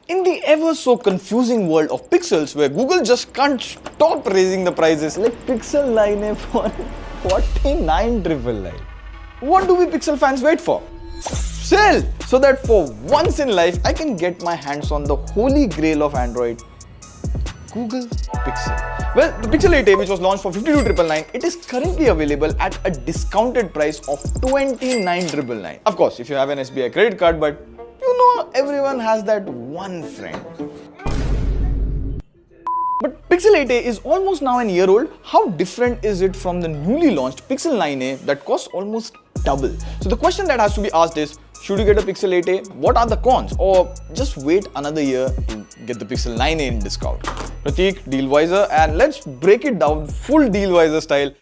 In the ever so confusing world of pixels where Google just can't stop raising the prices like Pixel 9a for 49,999. What do we Pixel fans wait for? Sell! So that for once in life I can get my hands on the holy grail of Android, Google Pixel. Well, the Pixel 8a, which was launched for 52,999, it is currently available at a discounted price of 29,999. Of course, if you have an SBI credit card, but you know everyone has that one friend. But Pixel 8a is almost now an year old. How different is it from the newly launched Pixel 9a that costs almost double? So the question that has to be asked is, should you get a Pixel 8a? What are the cons? Or just wait another year to get the Pixel 9a in discount? Prateek, Dealwiser, and let's break it down full Dealwiser style.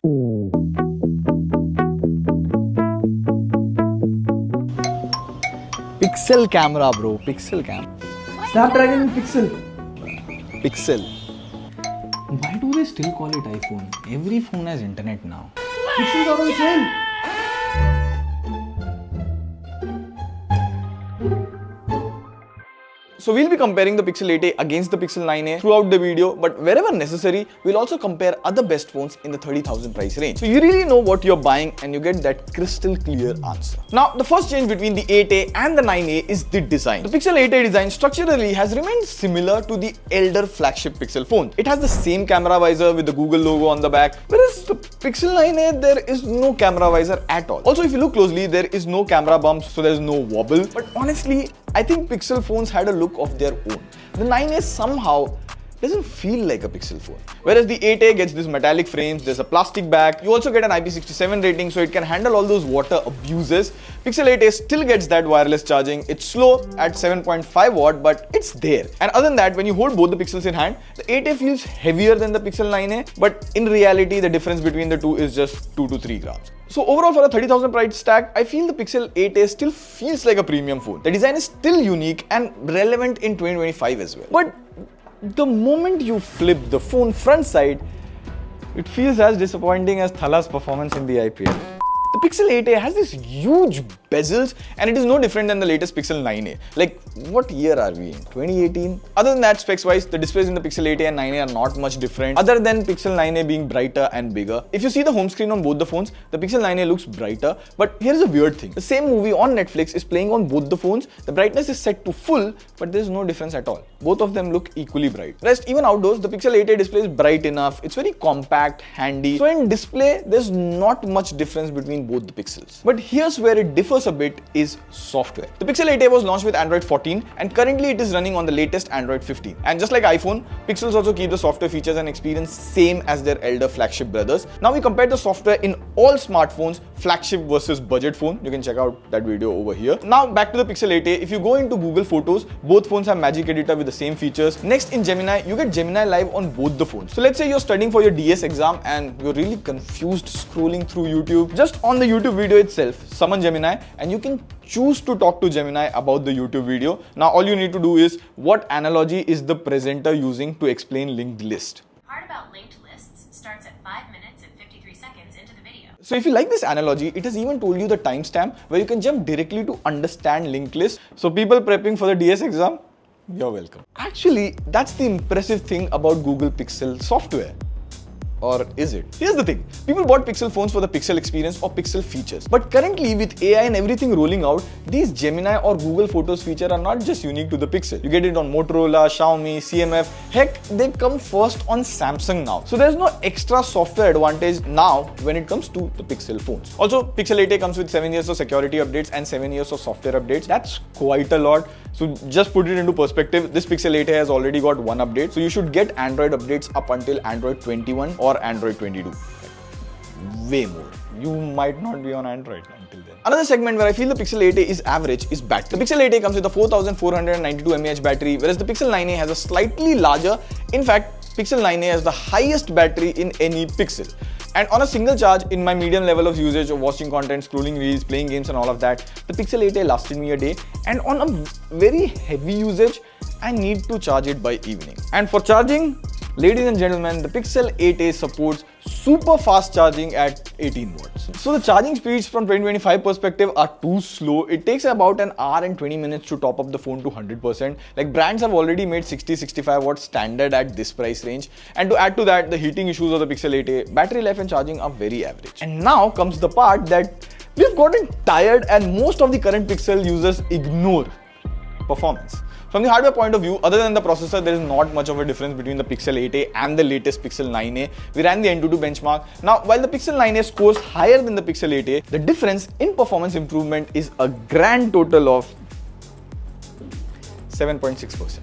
Pixel camera, bro. Pixel cam. Snapdragon Pixel. Pixel. Why do they still call it iPhone? Every phone has internet now. Pixels are on sale. So we'll be comparing the Pixel 8a against the Pixel 9a throughout the video, but wherever necessary, we'll also compare other best phones in the 30,000 price range. So you really know what you're buying and you get that crystal clear answer. Now, the first change between the 8a and the 9a is the design. The Pixel 8a design structurally has remained similar to the elder flagship Pixel phone. It has the same camera visor with the Google logo on the back, whereas the Pixel 9a, there is no camera visor at all. Also, if you look closely, there is no camera bumps, so there's no wobble. But honestly, I think Pixel phones had a look of their own. The 9a somehow doesn't feel like a Pixel phone. Whereas the 8a gets this metallic frames, there's a plastic back, you also get an IP67 rating so it can handle all those water abuses. Pixel 8a still gets that wireless charging, it's slow at 7.5 watt but it's there. And other than that, when you hold both the Pixels in hand, the 8a feels heavier than the Pixel 9a, but in reality the difference between the two is just 2 to 3 grams. So overall, for a 30,000 price tag, I feel the Pixel 8a still feels like a premium phone. The design is still unique and relevant in 2025 as well. But the moment you flip the phone front side, it feels as disappointing as Thala's performance in the IPL. The Pixel 8a has these huge bezels and it is no different than the latest Pixel 9a. Like, what year are we in? 2018? Other than that, specs wise, the displays in the Pixel 8a and 9a are not much different other than Pixel 9a being brighter and bigger. If you see the home screen on both the phones, the Pixel 9a looks brighter, but here's a weird thing. The same movie on Netflix is playing on both the phones. The brightness is set to full, but there's no difference at all. Both of them look equally bright. Rest, even outdoors, the Pixel 8a display is bright enough. It's very compact, handy. So in display, there's not much difference between both the pixels. But here's where it differs a bit is software. The Pixel 8a was launched with Android 14 and currently it is running on the latest Android 15. And just like iPhone, Pixels also keep the software features and experience same as their elder flagship brothers. Now we compare the software in all smartphones, flagship versus budget phone. You can check out that video over here. Now back to the Pixel 8a. If you go into Google Photos, both phones have Magic Editor with the same features. Next, in Gemini, you get Gemini Live on both the phones. So let's say you're studying for your DS exam and you're really confused scrolling through YouTube. Just on the YouTube video itself, summon Gemini and you can choose to talk to Gemini about the YouTube video. Now all you need to do is, what analogy is the presenter using to explain linked list? Part about linked lists starts at 5 minutes and 53 seconds into the video. So if you like this analogy, it has even told you the timestamp where you can jump directly to understand linked list. So people prepping for the DS exam, you're welcome. Actually, that's the impressive thing about Google Pixel software. Or is it? Here's the thing. People bought Pixel phones for the Pixel experience or Pixel features. But currently with AI and everything rolling out, these Gemini or Google Photos feature are not just unique to the Pixel. You get it on Motorola, Xiaomi, CMF. Heck, they come first on Samsung now. So there's no extra software advantage now when it comes to the Pixel phones. Also, Pixel 8a comes with 7 years of security updates and 7 years of software updates. That's quite a lot. So just put it into perspective, this Pixel 8a has already got one update. So you should get Android updates up until Android 21 or Android 22. Way more. You might not be on Android until then. Another segment where I feel the Pixel 8a is average is battery. The Pixel 8a comes with a 4492 mAh battery, whereas the Pixel 9a has a slightly larger. In fact, Pixel 9a has the highest battery in any Pixel. And on a single charge, in my medium level of usage of watching content, scrolling reels, playing games and all of that, the Pixel 8a lasted me a day. And on a very heavy usage, I need to charge it by evening. And for charging, Ladies and gentlemen, the Pixel 8a supports super fast charging at 18 watts. So the charging speeds from 2025 perspective are too slow. It takes about an hour and 20 minutes to top up the phone to 100%. Like brands have already made 60-65 watts standard at this price range. And to add to that, the heating issues of the Pixel 8a, battery life and charging are very average. And now comes the part that we've gotten tired and most of the current Pixel users ignore: performance. From the hardware point of view, other than the processor, there is not much of a difference between the Pixel 8a and the latest Pixel 9a. We ran the Antutu benchmark. Now, while the Pixel 9a scores higher than the Pixel 8a, the difference in performance improvement is a grand total of 7.6%.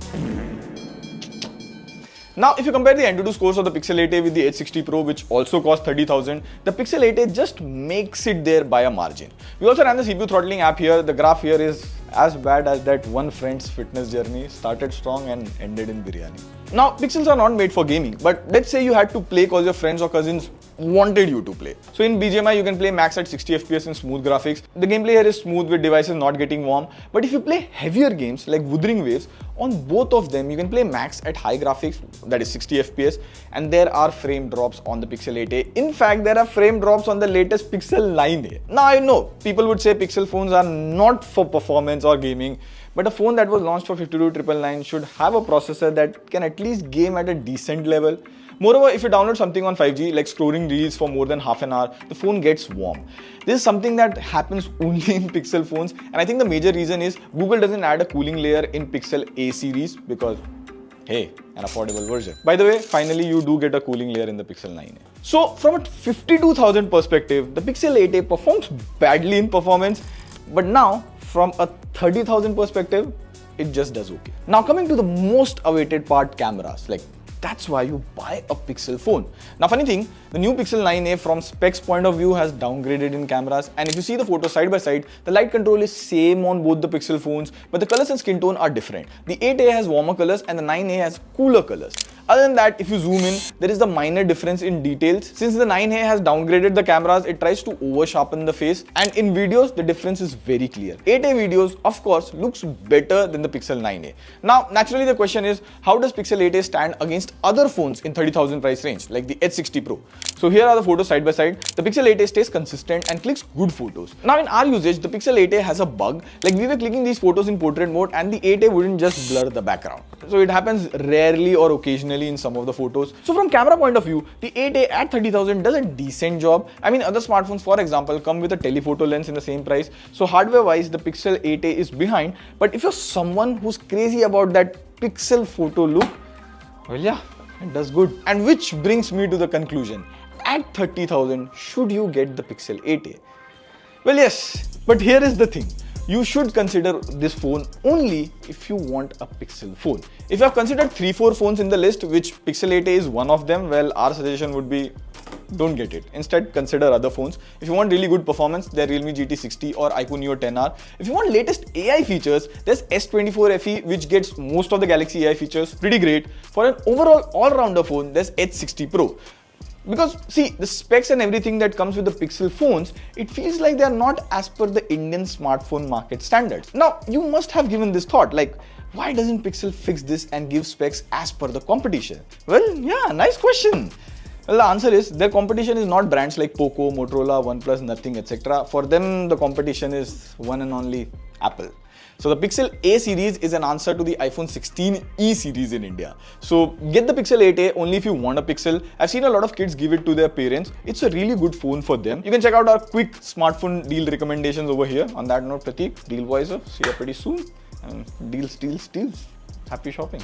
Now, if you compare the Antutu scores of the Pixel 8a with the H60 Pro, which also costs 30,000, the Pixel 8a just makes it there by a margin. We also ran the CPU throttling app here. The graph here is as bad as that one friend's fitness journey. Started strong and ended in biryani. Now, Pixels are not made for gaming, but let's say you had to play because your friends or cousins wanted you to play. So in BGMI, you can play max at 60 FPS in smooth graphics. The gameplay here is smooth with devices not getting warm. But if you play heavier games like Wuthering Waves, on both of them, you can play max at high graphics, that is 60 FPS, and there are frame drops on the Pixel 8a. In fact, there are frame drops on the latest Pixel 9a. Now, I know people would say Pixel phones are not for performance or gaming, but a phone that was launched for 52,999 should have a processor that can at least game at a decent level. Moreover, if you download something on 5G, like scrolling reels for more than half an hour, the phone gets warm. This is something that happens only in Pixel phones, and I think the major reason is Google doesn't add a cooling layer in Pixel A series because, hey, an affordable version. By the way, finally you do get a cooling layer in the Pixel 9a. So from a 52,000 perspective, the Pixel 8a performs badly in performance, but now from a 30,000 perspective, it just does okay. Now coming to the most awaited part, cameras. Like, that's why you buy a Pixel phone. Now, funny thing, the new Pixel 9a from specs point of view has downgraded in cameras, and if you see the photo side by side, the light control is same on both the Pixel phones, but the colors and skin tone are different. The 8a has warmer colors and the 9a has cooler colors. Other than that, if you zoom in, there is the minor difference in details. Since the 9a has downgraded the cameras, it tries to over sharpen the face, and in videos, the difference is very clear. 8a videos, of course, looks better than the Pixel 9a. Now, naturally, the question is, how does Pixel 8a stand against other phones in 30,000 price range, like the H60 Pro? So here are the photos side by side. The Pixel 8a stays consistent and clicks good photos. Now, in our usage, the Pixel 8a has a bug. Like, we were clicking these photos in portrait mode and the 8a wouldn't just blur the background. So it happens rarely or occasionally in some of the photos. So from camera point of view, the 8a at 30,000 does a decent job. I mean, other smartphones, for example, come with a telephoto lens in the same price. So hardware wise, the Pixel 8a is behind. But if you're someone who's crazy about that pixel photo look, well, yeah, it does good. And which brings me to the conclusion. At 30,000, should you get the Pixel 8a? Well, yes, but here is the thing. You should consider this phone only if you want a Pixel phone. If you have considered 3-4 phones in the list, which Pixel 8a is one of them, well, our suggestion would be don't get it. Instead, consider other phones. If you want really good performance, there's Realme GT60 or iQOO Neo 10R. If you want latest AI features, there's S24 FE, which gets most of the Galaxy AI features. Pretty great. For an overall all-rounder phone, there's H60 Pro. Because see, the specs and everything that comes with the Pixel phones, it feels like they are not as per the Indian smartphone market standards. Now, you must have given this thought, like, why doesn't Pixel fix this and give specs as per the competition? Well, yeah, nice question. Well, the answer is their competition is not brands like Poco, Motorola, OnePlus, Nothing, etc. For them, the competition is one and only Apple. So the Pixel A series is an answer to the iPhone 16e series in India. So get the Pixel 8a only if you want a Pixel. I've seen a lot of kids give it to their parents. It's a really good phone for them. You can check out our quick smartphone deal recommendations over here. On that note, Prateek, Deal Voicer, see you pretty soon. And deals. Happy shopping.